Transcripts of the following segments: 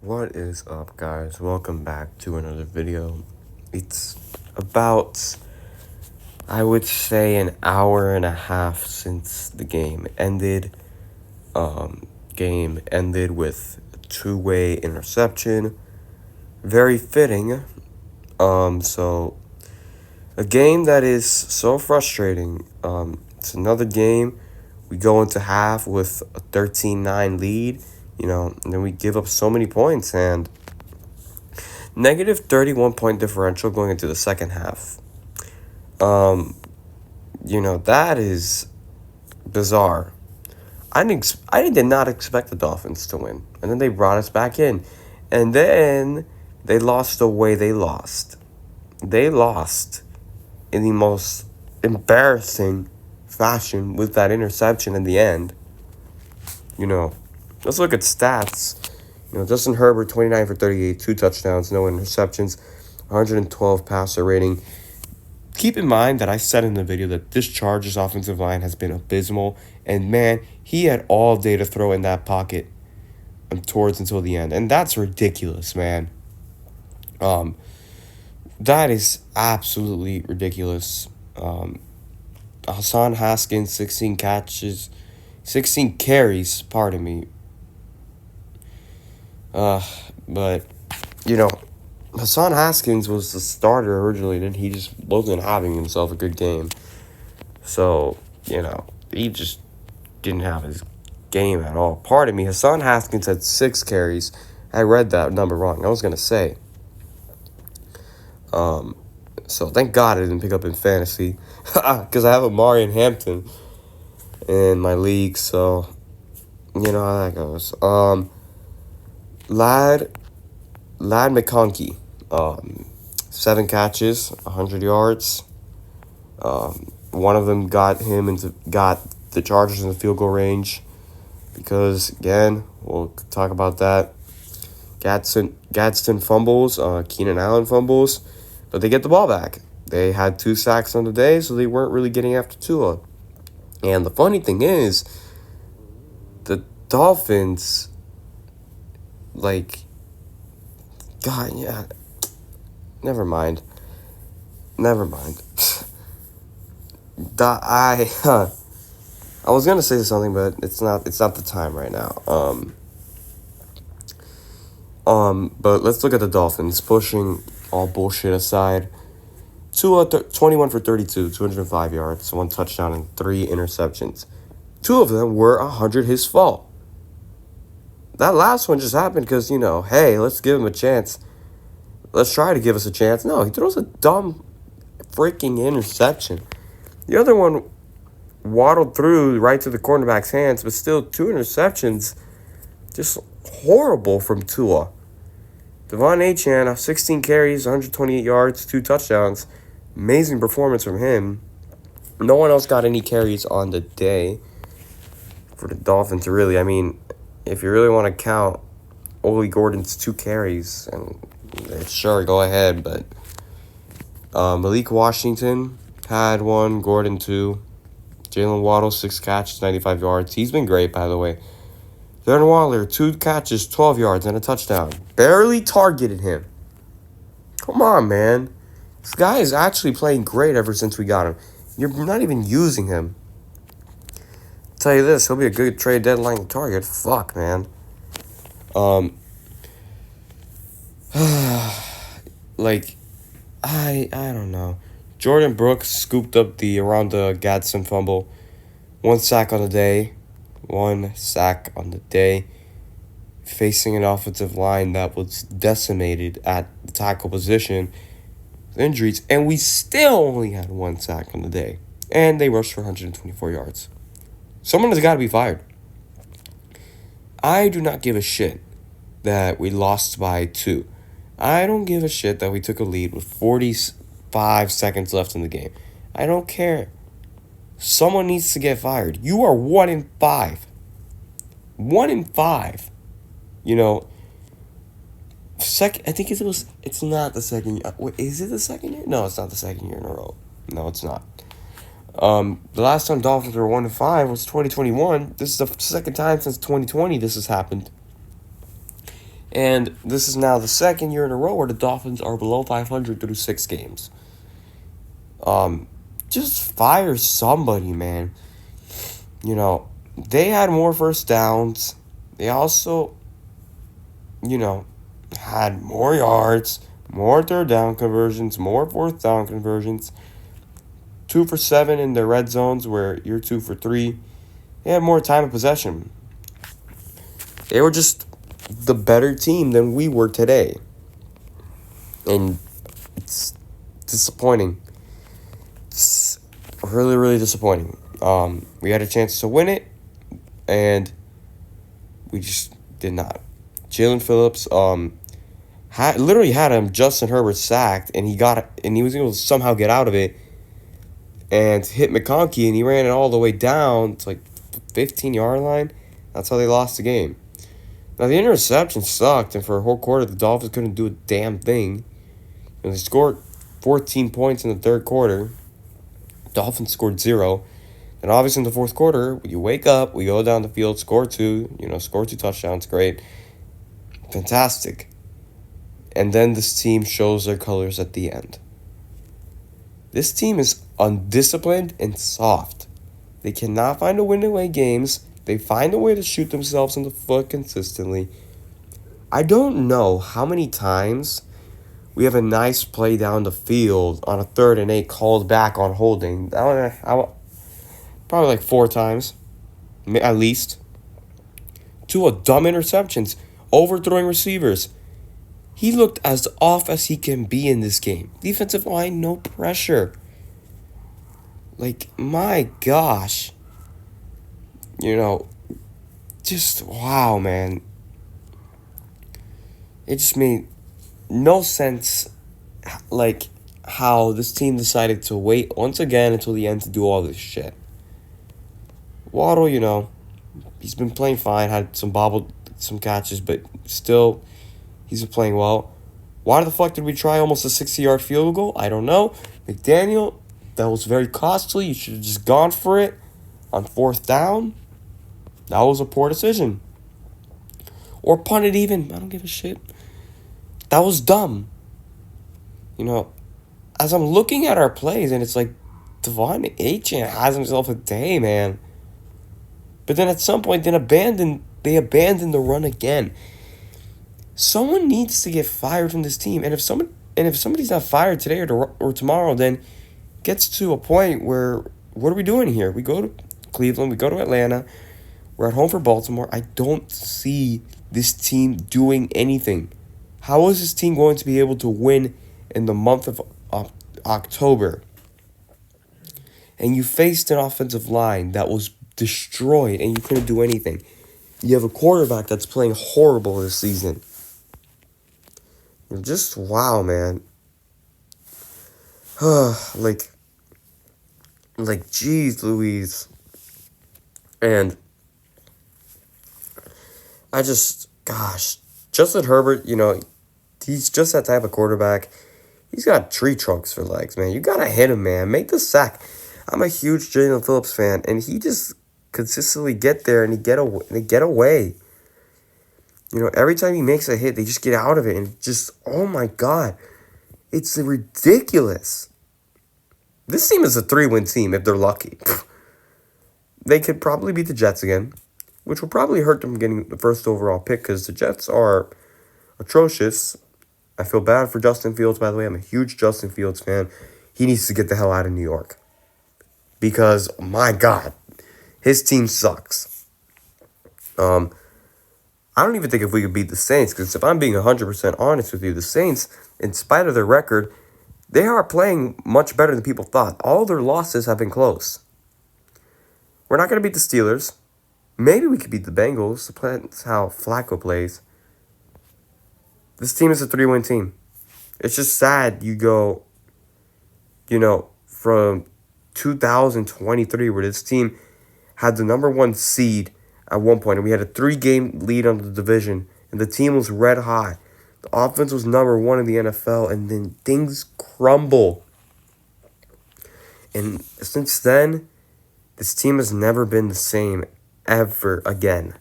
What is up, guys? Welcome back to another video. It's about, I would say, an hour and a half since the game ended. Game ended with a two-way interception. Very fitting. So a game that is so frustrating. It's another game. We go into half with a 13-9 lead, and then we give up so many points, and negative 31 point differential going into the second half. That is bizarre. I did not expect the Dolphins to win. And then they brought us back in. And then they lost the way they lost. They lost in the most embarrassing fashion with that interception in the end. Let's look at stats. Justin Herbert, 29 for 38, 2 touchdowns, no interceptions, 112 passer rating. Keep in mind that I said in the video that this Chargers offensive line has been abysmal. And, man, he had all day to throw in that pocket towards until the end. And that's ridiculous, man. That is absolutely ridiculous. Hassan Haskins, 16 carries, pardon me. But, Hassan Haskins was the starter originally, and he just wasn't having himself a good game. So, he just didn't have his game at all. Pardon me, Hassan Haskins had 6 carries. I read that number wrong. I was going to say. So, thank God I didn't pick up in fantasy. Because I have Amari and Hampton in my league, so you know how that goes. Lad McConkey, 7 catches, 100 yards. One of them got the Chargers in the field goal range because, again, we'll talk about that. Gadsden fumbles, Keenan Allen fumbles, but they get the ball back. They had 2 sacks on the day, so they weren't really getting after Tua. And the funny thing is, the Dolphins, God, yeah, never mind. I was gonna say something, but it's not the time right now. But let's look at the Dolphins, pushing all bullshit aside. 21 for 32, 205 yards, 1 touchdown, and 3 interceptions. 2 of them were 100 his fault. That last one just happened because, hey, let's give him a chance. Let's try to give us a chance. No, he throws a dumb freaking interception. The other one waddled through right to the cornerback's hands, but still 2 interceptions. Just horrible from Tua. Devon Achane, 16 carries, 128 yards, 2 touchdowns. Amazing performance from him. No one else got any carries on the day for the Dolphins, really. I mean, if you really want to count Ole Gordon's 2 carries, and sure, go ahead. But Malik Washington had 1, Gordon 2. Jalen Waddle, 6 catches, 95 yards. He's been great, by the way. Darren Waller, 2 catches, 12 yards, and a touchdown. Barely targeted him. Come on, man. This guy is actually playing great ever since we got him. You're not even using him. I'll tell you this, he'll be a good trade deadline target. Fuck, man. I don't know. Jordan Brooks scooped up around the Gadsden fumble. 1 sack on the day. 1 sack on the day. Facing an offensive line that was decimated at the tackle position. Injuries, and we still only had 1 sack on the day. And they rushed for 124 yards. Someone has got to be fired. I do not give a shit that we lost by 2. I don't give a shit that we took a lead with 45 seconds left in the game. I don't care. Someone needs to get fired. You are 1-5. 1-5. I think it's not the second year. Wait, is it the second year? No, it's not the second year in a row. No, it's not. The last time Dolphins were 1-5 was 2021. This is the second time since 2020 this has happened. And this is now the second year in a row where the Dolphins are below 500 through 6 games. Um, just fire somebody, man. They had more first downs. They also, you know, had more yards, more third down conversions, more fourth down conversions. 2 for 7 in their red zones where you're 2 for 3. They had more time of possession. They were just the better team than we were today. And it's disappointing. It's really, really disappointing. We had a chance to win it, and we just did not. Jalen Phillips literally had Justin Herbert sacked, and he was able to somehow get out of it and hit McConkey, and he ran it all the way down to like the 15-yard line. That's how they lost the game. Now, the interception sucked, and for a whole quarter, the Dolphins couldn't do a damn thing. And they scored 14 points in the third quarter. Dolphins scored 0. And obviously in the fourth quarter, you wake up, we go down the field, score 2, score 2 touchdowns, great. Fantastic. And then this team shows their colors at the end. This team is undisciplined and soft. They cannot find a win away games. They find a way to shoot themselves in the foot consistently. I don't know how many times we have a nice play down the field on a 3rd and 8 called back on holding. Probably like 4 times, at least. 2 dumb interceptions, overthrowing receivers. He looked as off as he can be in this game. Defensive line, no pressure. Like, my gosh. Just wow, man. It just made no sense, like, how this team decided to wait once again until the end to do all this shit. Waddle, he's been playing fine, had some catches, but still, he's been playing well. Why the fuck did we try almost a 60-yard field goal? I don't know. McDaniel, that was very costly. You should have just gone for it on 4th down. That was a poor decision. Or punt it even. I don't give a shit. That was dumb. As I'm looking at our plays, and it's like, Devon Achane has himself a day, man. But then at some point, they abandon the run again. Someone needs to get fired from this team, and if somebody's not fired today or tomorrow, then gets to a point where, what are we doing here? We go to Cleveland, we go to Atlanta, we're at home for Baltimore. I don't see this team doing anything. How is this team going to be able to win in the month of October? And you faced an offensive line that was destroyed, and you couldn't do anything. You have a quarterback that's playing horrible this season. Just wow, man. Geez Louise. And Justin Herbert, he's just that type of quarterback. He's got tree trunks for legs, man. You gotta hit him, man. Make the sack. I'm a huge Jalen Phillips fan, and he just consistently get there and they get away. Every time he makes a hit, they just get out of it, and just, oh my God, it's ridiculous. This team is a 3-win team if they're lucky. They could probably beat the Jets again, which will probably hurt them getting the first overall pick because the Jets are atrocious. I feel bad for Justin Fields, by the way. I'm a huge Justin Fields fan. He needs to get the hell out of New York because, my God, his team sucks. I don't even think if we could beat the Saints, because if I'm being 100% honest with you, the Saints, in spite of their record, they are playing much better than people thought. All their losses have been close. We're not going to beat the Steelers. Maybe we could beat the Bengals. Depends how Flacco plays. This team is a 3-win team. It's just sad you go, from 2023 where this team had the number 1 seed at one point, and we had a 3-game lead on the division, and the team was red hot. The offense was number 1 in the NFL, and then things crumble. And since then, this team has never been the same ever again.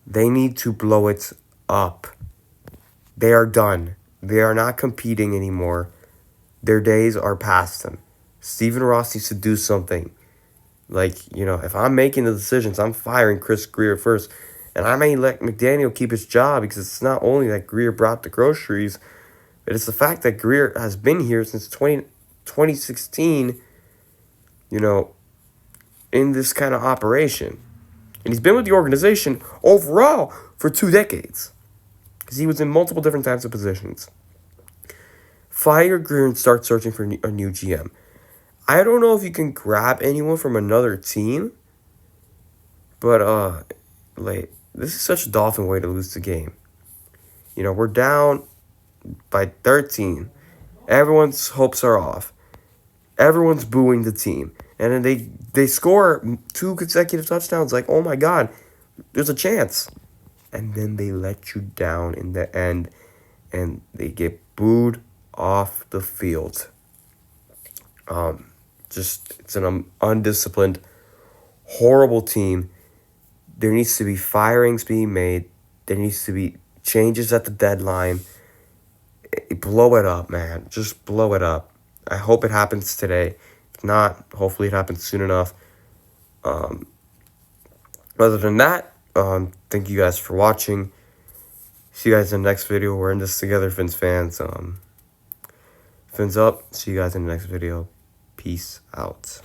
They need to blow it up. They are done. They are not competing anymore. Their days are past them. Stephen Ross needs to do something. Like, if I'm making the decisions, I'm firing Chris Greer first. And I may let McDaniel keep his job because it's not only that Greer brought the groceries, but it's the fact that Greer has been here since 2016, in this kind of operation. And he's been with the organization overall for 2 decades because he was in multiple different types of positions. Fire Greer and start searching for a new GM. I don't know if you can grab anyone from another team, but this is such a Dolphin way to lose the game. We're down by 13. Everyone's hopes are off. Everyone's booing the team. And then they score 2 consecutive touchdowns. Like, oh my God, there's a chance. And then they let you down in the end. And they get booed off the field. It's an undisciplined, horrible team. There needs to be firings being made. There needs to be changes at the deadline. Blow it up, man. Just blow it up. I hope it happens today. If not, hopefully it happens soon enough. Other than that, thank you guys for watching. See you guys in the next video. We're in this together, Fins fans. Fins up. See you guys in the next video. Peace out.